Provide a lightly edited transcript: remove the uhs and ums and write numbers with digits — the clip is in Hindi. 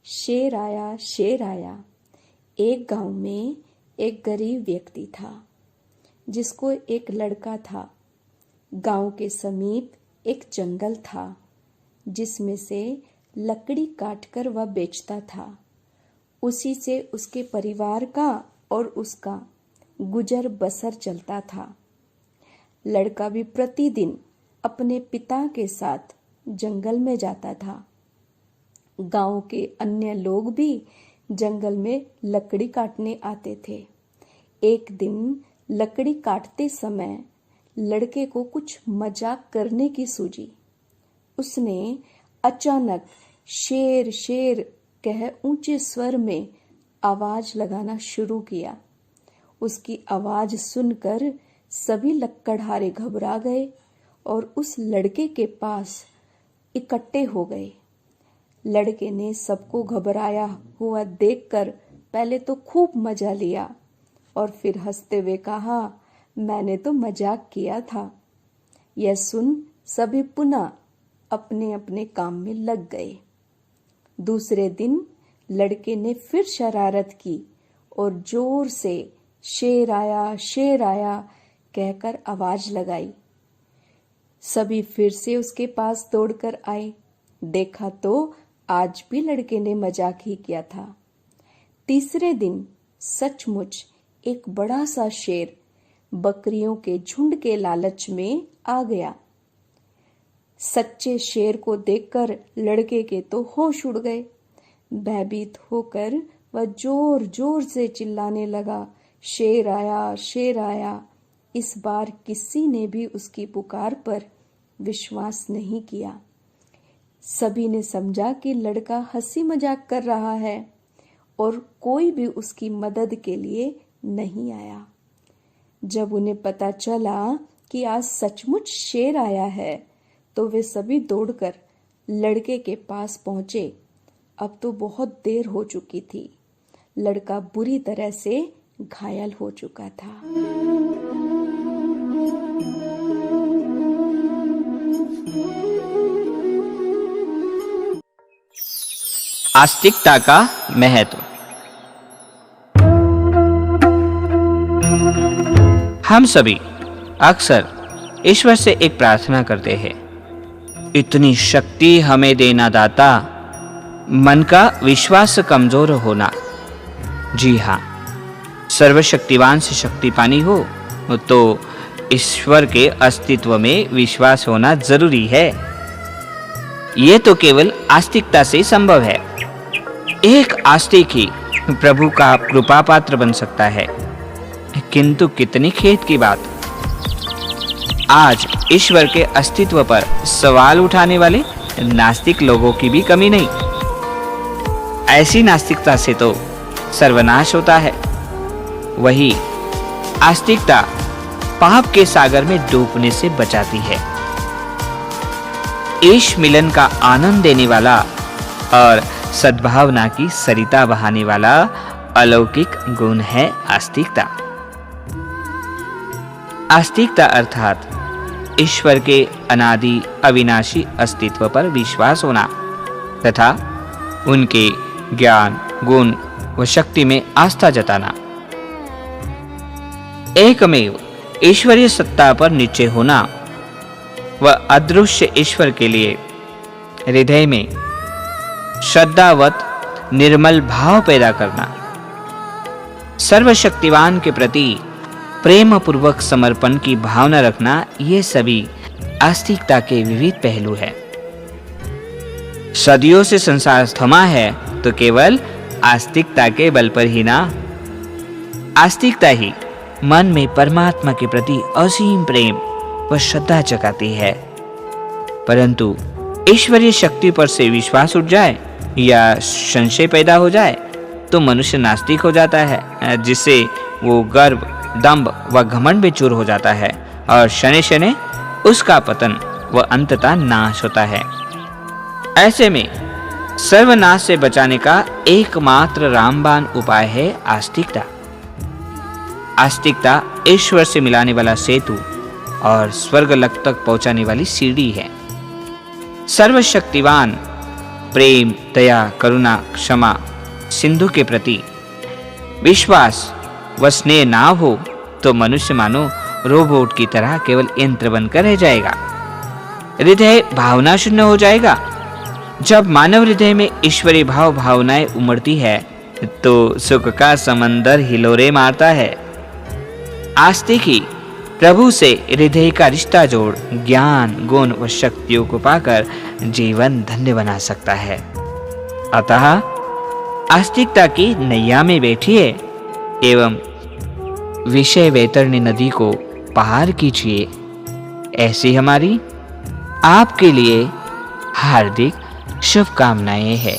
शेर आया, शेर आया। एक गांव में एक गरीब व्यक्ति था जिसको एक लड़का था। गांव के समीप एक जंगल था जिसमें से लकड़ी काटकर वह बेचता था। उसी से उसके परिवार का और उसका गुजर बसर चलता था। लड़का भी प्रतिदिन अपने पिता के साथ जंगल में जाता था। गांव के अन्य लोग भी जंगल में लकड़ी काटने आते थे। एक दिन लकड़ी काटते समय लड़के को कुछ मजाक करने की सूझी। उसने अचानक शेर शेर कह ऊंचे स्वर में आवाज लगाना शुरू किया। उसकी आवाज सुनकर सभी लकड़हारे घबरा गए और उस लड़के के पास इकट्ठे हो गए। लड़के ने सबको घबराया हुआ देखकर पहले तो खूब मजा लिया और फिर हंसते हुए कहा, मैंने तो मजाक किया था। यह सुन सभी पुनः अपने अपने काम में लग गए। दूसरे दिन लड़के ने फिर शरारत की और जोर से शेर आया कहकर आवाज लगाई। सभी फिर से उसके पास दौड़कर आए। देखा तो आज भी लड़के ने मजाक ही किया था। तीसरे दिन सचमुच एक बड़ा सा शेर बकरियों के झुंड के लालच में आ गया। सच्चे शेर को देखकर लड़के के तो होश उड़ गए। भयभीत होकर वह जोर जोर से चिल्लाने लगा, शेर आया, शेर आया। इस बार किसी ने भी उसकी पुकार पर विश्वास नहीं किया। सभी ने समझा कि लड़का हंसी मजाक कर रहा है और कोई भी उसकी मदद के लिए नहीं आया। जब उन्हें पता चला कि आज सचमुच शेर आया है तो वे सभी दौड़कर लड़के के पास पहुंचे। अब तो बहुत देर हो चुकी थी। लड़का बुरी तरह से घायल हो चुका था। आस्तिकता का महत्व। हम सभी अक्सर ईश्वर से एक प्रार्थना करते हैं, इतनी शक्ति हमें देना दाता, मन का विश्वास कमजोर होना। जी हाँ, सर्वशक्तिवान से शक्ति पानी हो तो ईश्वर के अस्तित्व में विश्वास होना जरूरी है। यह तो केवल आस्तिकता से संभव है। एक आस्तिक ही प्रभु का कृपा पात्र बन सकता है। किंतु कितनी खेद की बात, आज ईश्वर के अस्तित्व पर सवाल उठाने वाले नास्तिक लोगों की भी कमी नहीं। ऐसी नास्तिकता से तो सर्वनाश होता है। वही आस्तिकता पाप के सागर में डूबने से बचाती है। ईश मिलन का आनंद देने वाला और सद्भावना की सरिता बहाने वाला अलौकिक गुण है आस्तिकता। आस्तिकता अर्थात ईश्वर के अनादि अविनाशी अस्तित्व पर विश्वास होना तथा उनके ज्ञान, गुण व शक्ति में आस्था जताना। एकमेव ईश्वरीय सत्ता पर निश्चय होना व अदृश्य ईश्वर के लिए हृदय में श्रद्धावत निर्मल भाव पैदा करना। सर्वशक्तिवान के प्रति प्रेम पूर्वक समर्पण की भावना रखना, ये सभी आस्तिकता के विविध पहलू हैं। सदियों से संसार थमा है तो केवल आस्तिकता के बल पर ही ना। आस्तिकता ही मन में परमात्मा के प्रति असीम प्रेम व श्रद्धा जगाती है। परंतु ईश्वरीय शक्ति पर से विश्वास उठ जाए या संशय पैदा हो जाए तो मनुष्य नास्तिक हो जाता है, जिससे वो गर्व, दंभ व घमंड में चूर हो जाता है और शनि शनि उसका पतन व अंततः नाश होता है। ऐसे में सर्वनाश से बचाने का एकमात्र रामबाण उपाय है आस्तिकता। आस्तिकता ईश्वर से मिलाने वाला सेतु और स्वर्ग लोक तक पहुंचाने वाली सीढ़ी है। सर्वशक्तिवान प्रेम, दया, करुणा, क्षमा, सिंधु के प्रति विश्वास व स्नेह ना हो तो मनुष्य मानो रोबोट की तरह केवल यंत्र बनकर रह जाएगा। हृदय भावना शून्य हो जाएगा। जब मानव हृदय में ईश्वरीय भावनाएं उमड़ती है तो सुख का समंदर हिलोरे मारता है। आस्तिक ही प्रभु से हृदय का रिश्ता जोड़ ज्ञान, गुण व शक्तियों को पाकर जीवन धन्य बना सकता है। अतः आस्तिकता की नैया में बैठिए एवं विषय वैतरणी नदी को पार कीजिए। ऐसी हमारी आपके लिए हार्दिक शुभकामनाएं हैं।